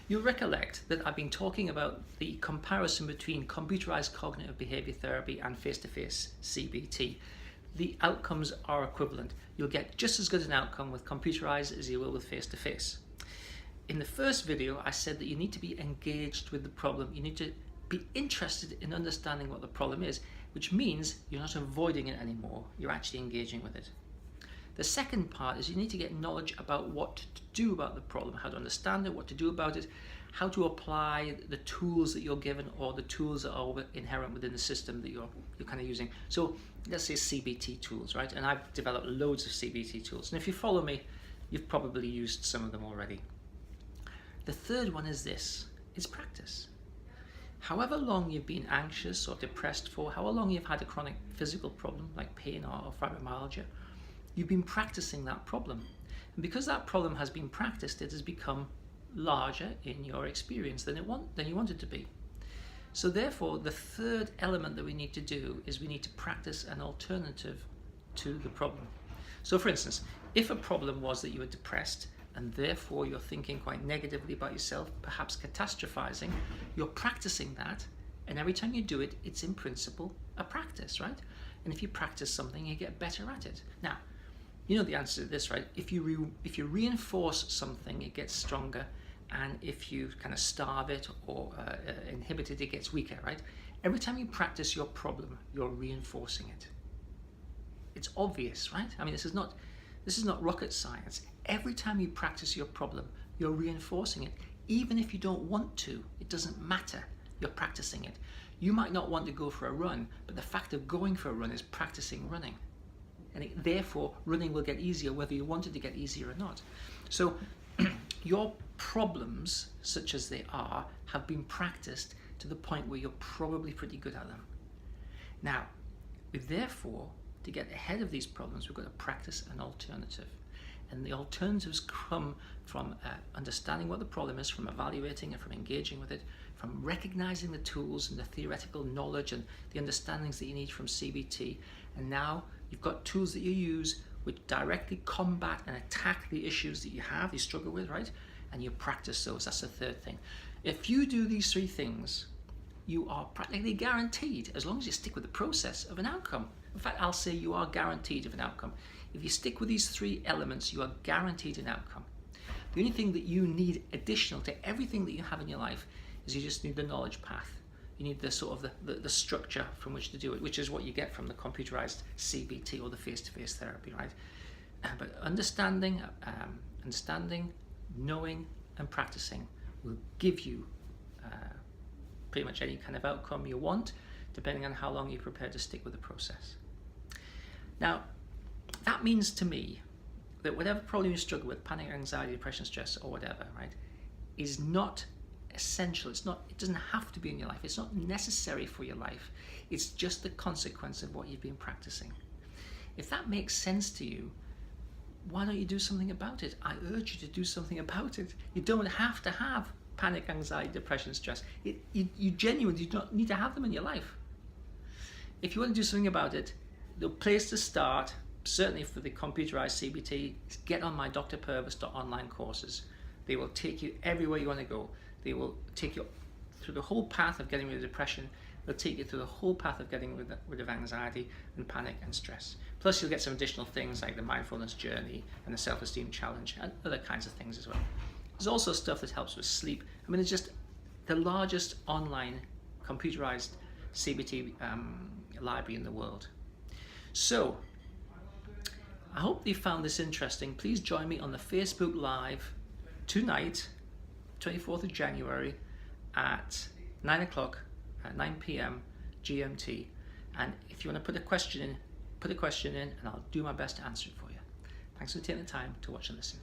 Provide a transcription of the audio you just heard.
You'll recollect that I've been talking about the comparison between computerized cognitive behavior therapy and face-to-face CBT. The outcomes are equivalent. You'll get just as good an outcome with computerized as you will with face-to-face. In the first video, I said that you need to be engaged with the problem. You need to be interested in understanding what the problem is, which means you're not avoiding it anymore. You're actually engaging with it. The second part is you need to get knowledge about what to do about the problem, how to understand it, what to do about it, how to apply the tools that you're given or the tools that are inherent within the system that you're kind of using. So let's say CBT tools, right? And I've developed loads of CBT tools. And if you follow me, you've probably used some of them already. The third one is this, it's practice. However long you've been anxious or depressed for, however long you've had a chronic physical problem like pain or fibromyalgia, you've been practicing that problem. And because that problem has been practiced, it has become larger in your experience than you want it to be. So therefore, the third element that we need to do is we need to practice an alternative to the problem. So for instance, if a problem was that you were depressed and therefore you're thinking quite negatively about yourself, perhaps catastrophizing, you're practicing that, and every time you do it, it's in principle a practice, right? And if you practice something, you get better at it. Now, you know the answer to this, right? If you reinforce something, it gets stronger, and if you kind of starve it or inhibit it, it gets weaker, right? Every time you practice your problem, you're reinforcing it. It's obvious, right? I mean, this is not rocket science. Every time you practice your problem, you're reinforcing it. Even if you don't want to, it doesn't matter. You're practicing it. You might not want to go for a run, but the fact of going for a run is practicing running. And therefore, running will get easier whether you want it to get easier or not. So your problems, such as they are, have been practiced to the point where you're probably pretty good at them. Now, therefore, to get ahead of these problems, we've got to practice an alternative. And the alternatives come from understanding what the problem is, from evaluating it, from engaging with it, from recognizing the tools and the theoretical knowledge and the understandings that you need from CBT. And now you've got tools that you use which directly combat and attack the issues that you struggle with, right? And you practice those. That's the third thing. If you do these three things, you are practically guaranteed, as long as you stick with the process, of an outcome. In fact, I'll say you are guaranteed of an outcome. If you stick with these three elements, you are guaranteed an outcome. The only thing that you need additional to everything that you have in your life is you just need the knowledge path. You need the sort of the structure from which to do it, which is what you get from the computerized CBT or the face-to-face therapy, right? But understanding, knowing, and practicing will give you pretty much any kind of outcome you want, depending on how long you're prepared to stick with the process. Now, that means to me that whatever problem you struggle with, panic, anxiety, depression, stress, or whatever, right, is not essential. It doesn't have to be in your life. It's not necessary for your life. It's just the consequence of what you've been practicing. If that makes sense to you, why don't you do something about it? I urge you to do something about it. You don't have to have panic, anxiety, depression, stress. You genuinely do not need to have them in your life. If you want to do something about it, the place to start, certainly for the computerized CBT, is get on my drpurvis.online courses. They will take you everywhere you want to go. They will take you through the whole path of getting rid of depression. They'll take you through the whole path of getting rid of anxiety and panic and stress. Plus you'll get some additional things like the mindfulness journey and the self-esteem challenge and other kinds of things as well. There's also stuff that helps with sleep. I mean, it's just the largest online computerized CBT library in the world. So, I hope you found this interesting. Please join me on the Facebook Live tonight, 24th of January at 9 o'clock, at 9 p.m. GMT. And if you want to put a question in, and I'll do my best to answer it for you. Thanks for taking the time to watch and listen.